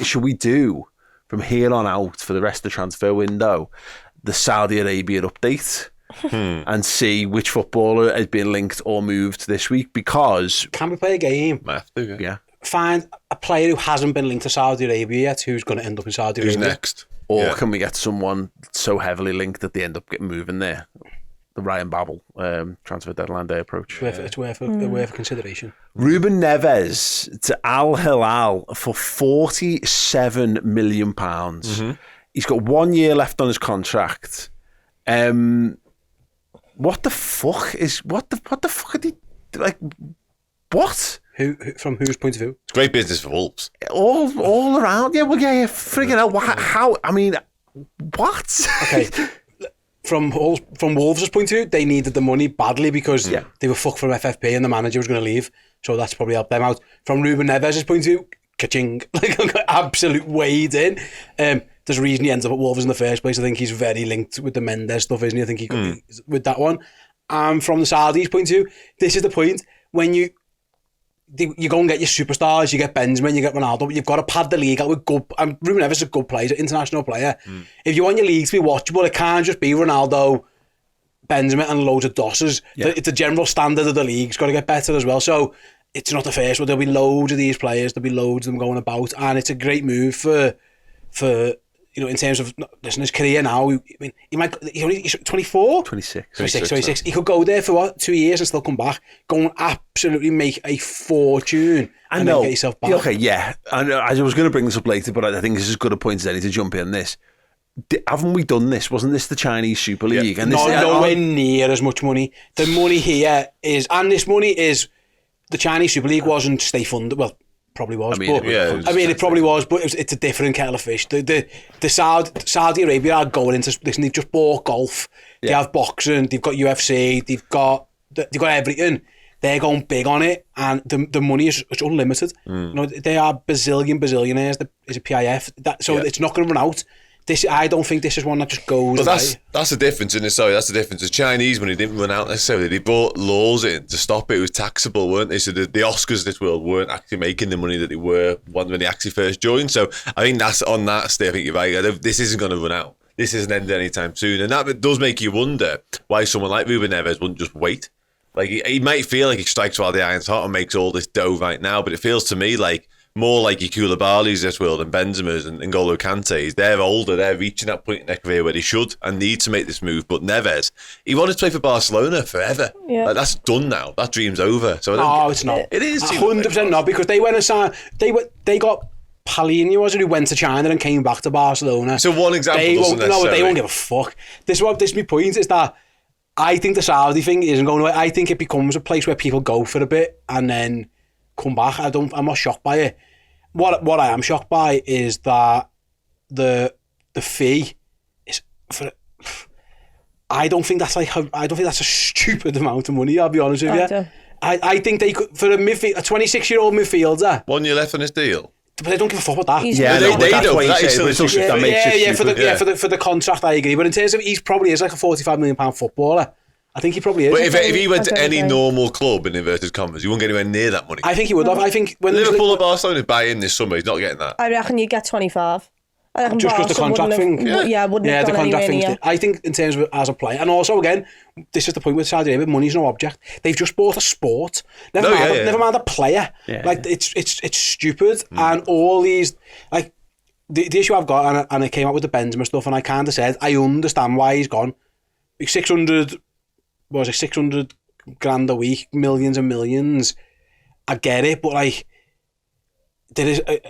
should we do from here on out for the rest of the transfer window the Saudi Arabia update and see which footballer has been linked or moved this week? Because can we play a game? Might have to, yeah. Find a player who hasn't been linked to Saudi Arabia yet, who's going to end up in Saudi Arabia. Who's next? Or can we get someone so heavily linked that they end up getting moving there? The Ryan Babel transfer deadline day approach. It's worth a consideration. Ruben Neves to Al-Hilal for £47 million. Mm-hmm. He's got 1 year left on his contract. What the fuck are they like? What? Who from whose point of view? It's great business for Wolves. All around. Yeah, well, yeah, friggin' hell. How? I mean, what? Okay. From Wolves' point of view, they needed the money badly because they were fucked from FFP and the manager was going to leave. So that's probably helped them out. From Ruben Neves' point of view, ka-ching, like absolute wade in. There's a reason he ends up at Wolves in the first place. I think he's very linked with the Mendes stuff, isn't he? I think he could be with that one. From the Saudis' point of view, this is the point. When you go and get your superstars, you get Benzema, you get Ronaldo, but you've got to pad the league out with good. And Ruben Neves is a good player, international player. If you want your league to be watchable, it can't just be Ronaldo, Benzema, and loads of dosses. Yeah. The general standard of the league's got to get better as well. So it's not the first one. There'll be loads of these players. There'll be loads of them going about, and it's a great move for in terms of his career now. I mean, he's 24? 26. He could go there for 2 years and still come back, go and absolutely make a fortune and then get yourself back. Okay, yeah. And I was going to bring this up later, but I think this is as good a point as any to jump in this. Haven't we done this? Wasn't this the Chinese Super League? Yeah. And this nowhere near as much money. The money here is, and this money is, the Chinese Super League wasn't state funded. Well, probably was. It probably was, but it's a different kettle of fish. The Saudi Arabia are going into this, and they've just bought golf. They have boxing. They've got UFC. They've got everything. They're going big on it, and the money is unlimited. You know, they are billionaires. Is it PIF? It's not going to run out. I don't think this is one that just goes. But that's the difference, isn't it? Sorry, that's the difference. The Chinese money didn't run out necessarily. They brought laws in to stop it. It was taxable, weren't they? So the Oscars of this world weren't actually making the money that they were when they actually first joined. So I think that's on that state. I think you're right. This isn't going to run out. This isn't ending anytime soon, and that does make you wonder why someone like Ruben Neves wouldn't just wait. Like he might feel like he strikes while the iron's hot and makes all this dough right now, but it feels to me like more like your Koulibaly's this world and Benzema's and N'Golo Kante's. They're older, they're reaching that point in their career where they should and need to make this move. But Neves, he wanted to play for Barcelona forever. Yeah. Like, that's done now. That dream's over. So it's not. It is 100% not, because they went and signed. They got Paulinho, was it, who went to China and came back to Barcelona. So one example they won't give a fuck. This is my point, is that I think the Saudi thing isn't going away. I think it becomes a place where people go for a bit and then come back. I'm not shocked by it. What I am shocked by is that the fee is for. I don't think that's a stupid amount of money. I'll be honest with you. I think they could, for a 26-year-old midfielder. 1 year left on his deal. But they don't give a fuck about that. Yeah, they don't. For the contract, I agree. But in terms of, he probably is like a £45 million footballer. I think he probably is. But if he went to any normal club, in inverted commas, he wouldn't get anywhere near that money. I think he would have. I think when Liverpool or Barcelona buy in this summer, he's not getting that. I reckon you get 25. I reckon just because the contract thing. Wouldn't have the gone contract anywhere thing. near. I think in terms of as a player, and also again, this is the point with Saudi Arabia. Money's no object. They've just bought a sport. Never mind a player. Yeah. Like it's stupid, and all these like the issue I've got, and it came out with the Benzema stuff, and I kind of said I understand why he's gone. 600 grand a week, millions and millions. I get it, but like,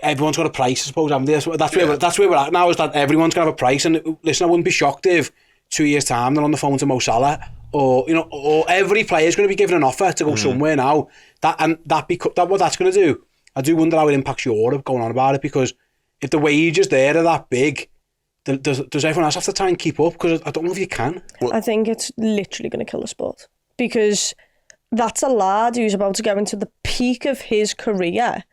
everyone's got a price, I suppose, haven't they? That's where we're at now, is that everyone's gonna have a price. And listen, I wouldn't be shocked if 2 years' time they're on the phone to Mo Salah, or every player's going to be given an offer to go somewhere now. What that's going to do, I do wonder how it impacts Europe going on about it, because if the wages there are that big, does everyone else have to try and keep up? Because I don't know if you can. I think it's literally going to kill the sport, because that's a lad who's about to go into the peak of his career.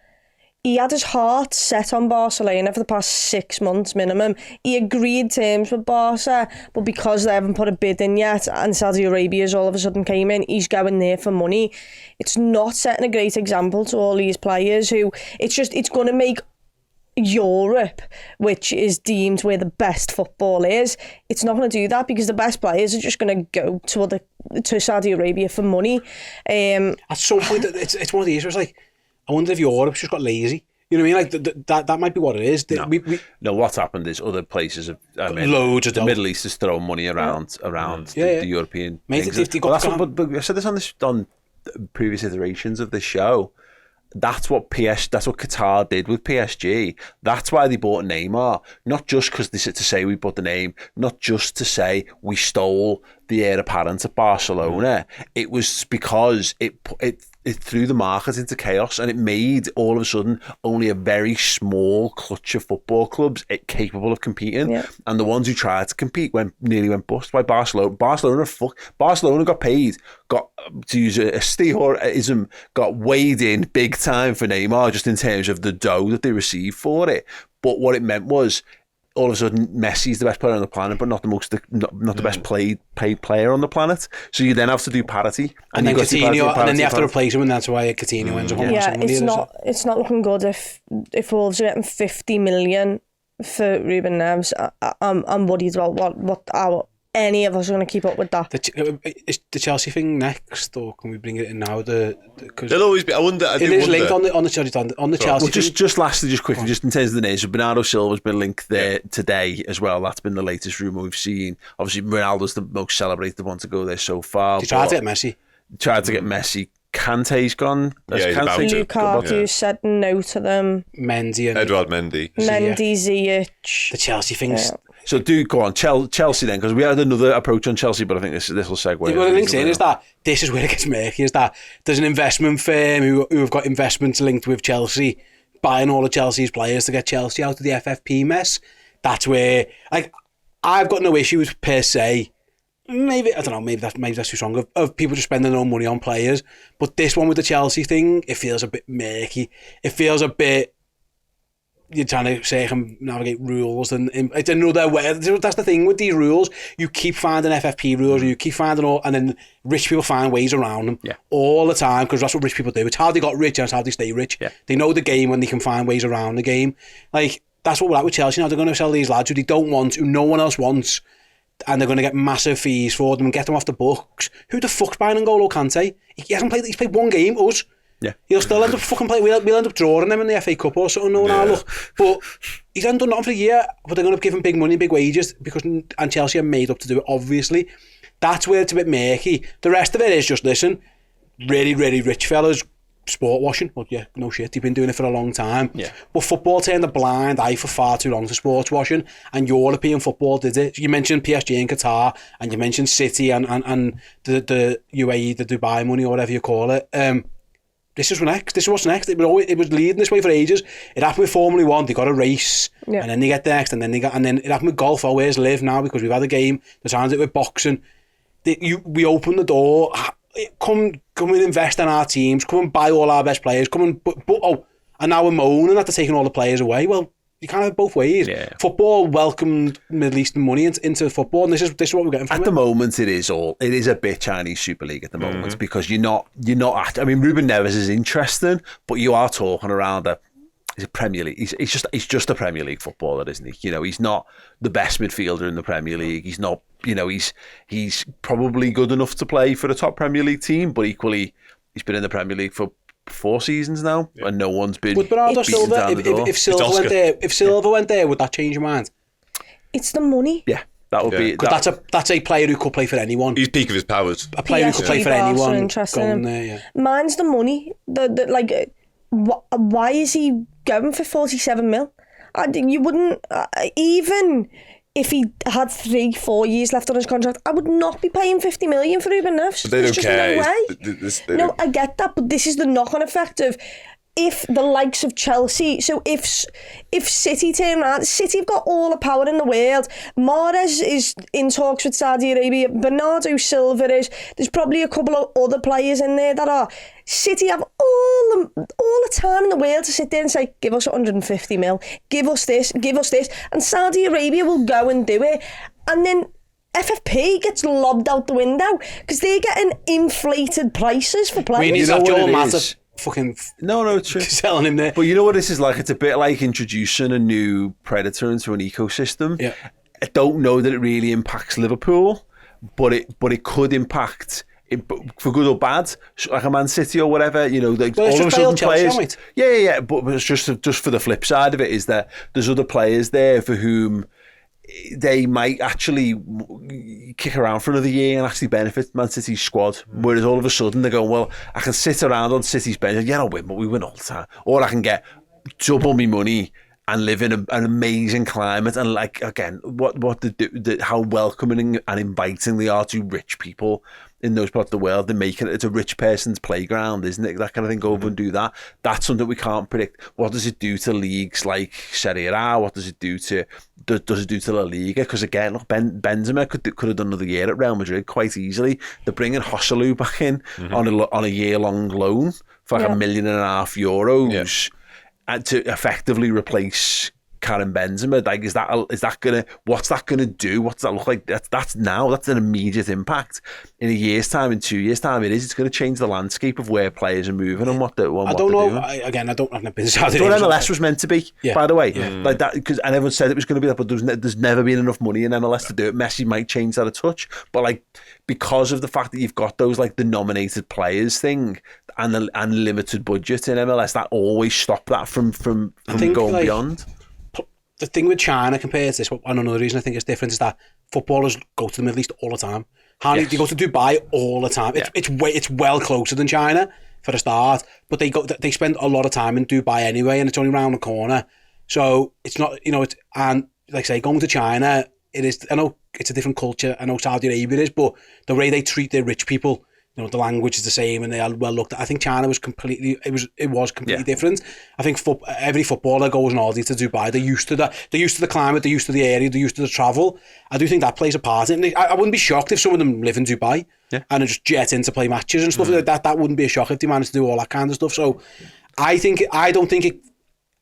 He had his heart set on Barcelona for the past 6 months minimum. He agreed terms with Barca, but because they haven't put a bid in yet and Saudi Arabia's all of a sudden came in, he's going there for money. It's not setting a great example to all these players who, it's going to make Europe, which is deemed where the best football is. It's not going to do that because the best players are just going to go to Saudi Arabia for money. At some point, it's one of these where it's like, I wonder if Europe's just got lazy. You know what I mean? Like that might be what it is. No, what's happened is other places have loads of the Middle East has thrown money around the European. Mate, things. But I said this on previous iterations of the show. That's what Qatar did with PSG. That's why they bought Neymar. Not just because they said to say we bought the name, not just to say we stole the heir apparent at Barcelona. It was because it threw the market into chaos, and it made all of a sudden only a very small clutch of football clubs capable of competing. Yeah. And the ones who tried to compete nearly went bust by Barcelona. Barcelona got paid, to use a stereotypism, got weighed in big time for Neymar, just in terms of the dough that they received for it. But what it meant was, all of a sudden, Messi's the best player on the planet, but not the best paid player on the planet. So you then have to do parity, and then Coutinho, and then they have to replace him, and that's why Coutinho ends up on money. It's not looking good if Wolves are getting 50 million for Ruben Neves. I'm worried about any of us are going to keep up with that. Is the Chelsea thing next, or can we bring it in now? There'll always be. I wonder. It is linked on the Chelsea. Well, just quickly, just in terms of the names, so Bernardo Silva's been linked there today as well. That's been the latest rumour we've seen. Obviously, Ronaldo's the most celebrated one to go there so far. He tried to get Messi. Kante's gone. Lukaku said no to them. Mendy and Edouard Mendy. Ziyech. The Chelsea things. Yeah. So do go on Chelsea then, because we had another approach on Chelsea, but I think this will segue. What the link's in is that this is where it gets murky. Is that there's an investment firm who have got investments linked with Chelsea, buying all of Chelsea's players to get Chelsea out of the FFP mess. That's where, like, I've got no issues per se. Maybe, I don't know, maybe that's too strong of people just spending their own money on players. But this one with the Chelsea thing, it feels a bit murky. It feels a bit, you're trying to circumnavigate rules, and it's another way. That's the thing with these rules. You keep finding FFP rules, and you keep finding all, and then rich people find ways around them all the time, because that's what rich people do. It's how they got rich, and it's how they stay rich. Yeah. They know the game when they can find ways around the game. Like, that's what we're at with Chelsea now. They're going to sell these lads who they don't want, who no one else wants, and they're going to get massive fees for them and get them off the books. Who the fuck's buying N'Golo Kante? He hasn't played. He's played one game. Us. Yeah. He'll still end up fucking playing. We'll end up drawing him in the FA Cup or something. Look. But he's done nothing for a year. But they're going to give him big money, big wages, and Chelsea are made up to do it. Obviously, that's where it's a bit murky. The rest of it is just, listen, really, really rich fellas. Sport washing, well, yeah, no shit, they've been doing it for a long time. Yeah. But football turned a blind eye for far too long to sports washing, and European football did it. You mentioned PSG and Qatar, and you mentioned City and the UAE, the Dubai money, or whatever you call it. This is what's next. It was leading this way for ages. It happened with Formula 1. They got a race, and then they get next, and then it happened with golf. Oh, where's Liv now? Because we've had a game. The times it with boxing. We opened the door. Come and invest in our teams. Come and buy all our best players. And now we're moaning that they're taking all the players away. Well, you can't have it both ways. Yeah. Football welcomed Middle Eastern money into football, and this is what we're getting from it. At the moment, it is a bit Chinese Super League at the moment, because you're not. I mean, Ruben Neves is interesting, but you are talking around he's a Premier League. He's just a Premier League footballer, isn't he? You know, he's not the best midfielder in the Premier League. He's not. You know, he's probably good enough to play for a top Premier League team, but equally, he's been in the Premier League for 4 seasons now, and no one's been. Would Bernardo Silva, if Silva went there, would that change your mind? It's the money. Yeah, that would be. That's a player who could play for anyone. He's peak of his powers. A player who could play for anyone. Mine's the money. Why is he going for 47 mil? You wouldn't even. If he had 3-4 years left on his contract, I would not be paying 50 million for Ruben Neves. But they don't care. No way. I get that, but this is the knock-on effect of if the likes of Chelsea, so if City turn around, City have got all the power in the world. Mahrez is in talks with Saudi Arabia. Bernardo Silva is. There's probably a couple of other players in there that are. City have all the time in the world to sit there and say, give us 150 mil, give us this, and Saudi Arabia will go and do it. And then FFP gets lobbed out the window because they're getting inflated prices for players. We need that Joel Matip. fucking No, it's true. selling him there. But you know what this is like? It's a bit like introducing a new predator into an ecosystem. Yeah. I don't know that it really impacts Liverpool, but it could impact it, for good or bad, like a Man City or whatever. You know, like Well, all of a sudden Chelsea, players. mate. Yeah. But it's just for the flip side of it is that there's other players there for whom they might actually kick around for another year and actually benefit Man City's squad. Whereas all of a sudden they're going, well, I can sit around on City's bench. Yeah, I'll win, but we win all the time. Or I can get double my money and live in an amazing climate. And like, again, how welcoming and inviting they are to rich people in those parts of the world. They make it, it's a rich person's playground, isn't it? That kind of thing. Go over and do that. That's something we can't predict. What does it do to leagues like Serie A? What does it do to La Liga? Because again, look, Benzema could have done another year at Real Madrid quite easily. They're bringing Joselu back in on a year-long loan for like €1.5 million and to effectively replace Karim Benzema. Like, is that gonna? What's that gonna do? What's that look like? That's an immediate impact. In a year's time, in 2 years' time, it's going to change the landscape of where players are moving and what they're doing. I don't know. I've never been. That's what MLS was meant to be, by the way. Like that, because and everyone said it was going to be that, but there's never been enough money in MLS to do it. Messi might change that a touch, but like because of the fact that you've got those like the nominated players thing and limited budget in MLS, that always stopped that from going beyond. The thing with China compared to this, and another reason I think it's different, is that footballers go to the Middle East all the time. They go to Dubai all the time. It's well closer than China for a start, but they spend a lot of time in Dubai anyway, and it's only around the corner. So it's not, and like I say, going to China, it is. I know it's a different culture. I know Saudi Arabia is, but the way they treat their rich people, the language is the same, and they are well looked at. I think China was completely different. I think every footballer goes on holiday to Dubai. They're used to that. They're used to the climate. They're used to the area. They're used to the travel. I do think that plays a part in it. I wouldn't be shocked if some of them live in Dubai and just jet in to play matches and stuff like that. That wouldn't be a shock if they managed to do all that kind of stuff. So I don't think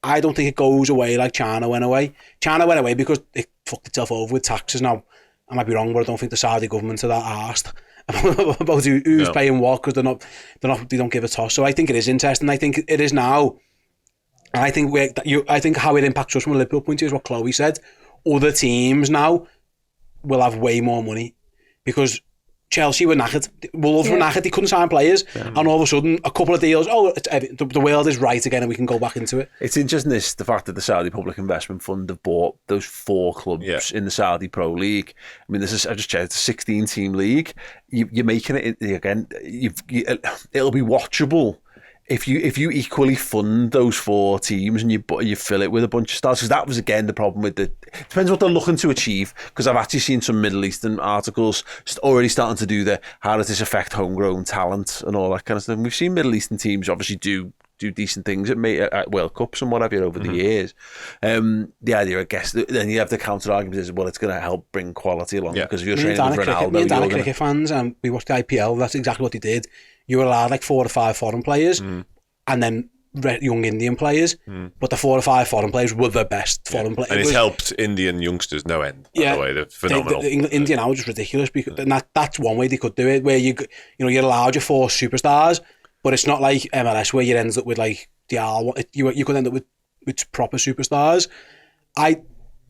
it goes away like China went away. China went away because it fucked itself over with taxes. Now, I might be wrong, but I don't think the Saudi government are that arsed about who's paying what, because they don't give a toss. So I think it is interesting. I think it is now, and I think how it impacts us from a Liverpool point of view is what Chloe said. Other teams now will have way more money because Chelsea were knackered, Wolves were knackered, they couldn't sign players, and all of a sudden a couple of deals, the world is right again and we can go back into it. It's interesting the fact that the Saudi Public Investment Fund have bought those 4 clubs in the Saudi Pro League. I mean, I just checked, it's a 16-team league. You're making it, again, it'll be watchable if you equally fund those 4 teams and you fill it with a bunch of stars, because that was again the problem with it depends what they're looking to achieve, because I've actually seen some Middle Eastern articles just already starting to do how does this affect homegrown talent and all that kind of stuff. And we've seen Middle Eastern teams obviously do decent things at World Cups and whatever over the years. The idea, I guess, then you have the counter argument is, well, it's going to help bring quality along because if you're training with Ronaldo, me and Dan are cricket fans, and we watched the IPL. That's exactly what they did. You were allowed like 4 or 5 foreign players, and then young Indian players. But the 4 or 5 foreign players were the best foreign players. And it's helped Indian youngsters no end. By the way, they're phenomenal. India now is just ridiculous, because that's one way they could do it, where you're allowed your 4 superstars, but it's not like MLS where you end up with like you could end up with proper superstars.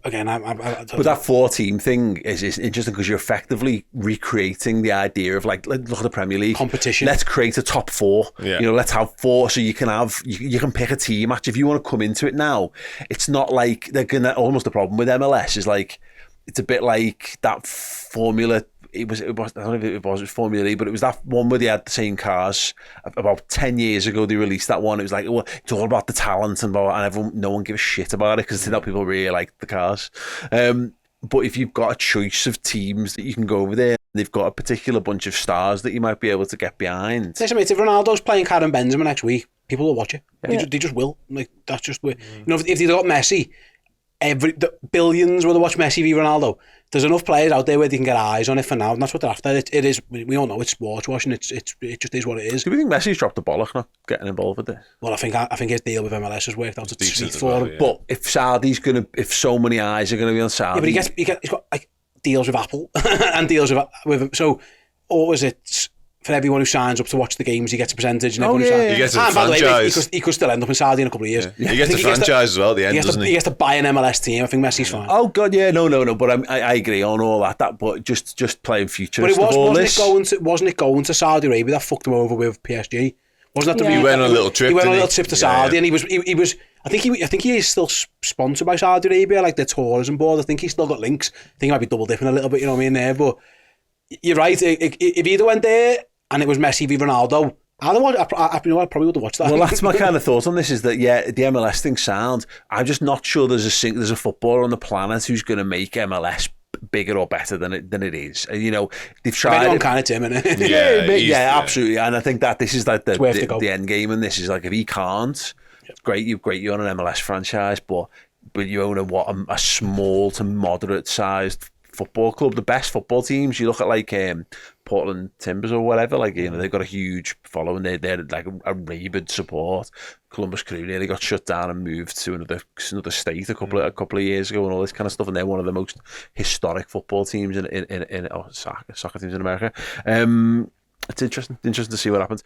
But that 4-team thing is interesting because you're effectively recreating the idea of like look at the Premier League competition. Let's create a top 4. Let's have 4 so you can pick a team match if you want to come into it now. It's not like they're gonna. Almost the problem with MLS is like it's a bit like that Formula. It was I don't know if it was Formula E, but it was that one where they had the same cars. About 10 years ago, they released that one. It was like, well, it's all about the talent and no one gives a shit about it because that people really like the cars. But if you've got a choice of teams that you can go over there, they've got a particular bunch of stars that you might be able to get behind. Listen, mate, if Ronaldo's playing Karim Benzema next week, people will watch it. They just will. Like that's just where, if they got Messi, the billions will watch Messi v Ronaldo. There's enough players out there where they can get eyes on it for now, and that's what they're after. It is. We all know it's sports washing. It just is what it is. Do we think Messi's dropped the bollock not getting involved with this? Well, I think his deal with MLS has worked out. It's sweet for him. But if so many eyes are gonna be on Saudi, but he's got like deals with Apple and deals with so, or was it for everyone who signs up to watch the games, he gets a percentage. And Oh, everyone who yeah. signs- He gets a And by the way, franchise. he could still end up in Saudi in a couple of years. He gets I the think franchise as well at the end, doesn't He he? gets to buy an MLS team. I think Messi's fine. Oh God, yeah, no. But I agree on all that. But just playing But futurist it of all wasn't this. it going to Saudi Arabia that fucked him over with PSG? Wasn't that the Yeah. He went on a little trip. He went on a didn't little trip to Yeah, Saudi, and he was. I think he is still sponsored by Saudi Arabia, like their tourism board. I think he's still got links. I think he might be double dipping a little bit, you know what I mean? There, but you're right. If either went there and it was Messi v Ronaldo, I probably would have watched that. Well, that's my kind of thought on this. Is that the MLS thing sound. I'm just not sure there's a footballer on the planet who's going to make MLS bigger or better than it is. You know, they've tried. Anyone kind of Tim, innit? Yeah, absolutely. And I think that this is like the end game, and this is like if he can't, it's great. You own an MLS franchise, but you own a small to moderate sized football club. The best football teams, you look at like Portland Timbers or whatever. Like they've got a huge following. They're like a rabid support. Columbus Crew nearly got shut down and moved to another state a couple of years ago and all this kind of stuff. And they're one of the most historic football teams in soccer teams in America. It's interesting to see what happens.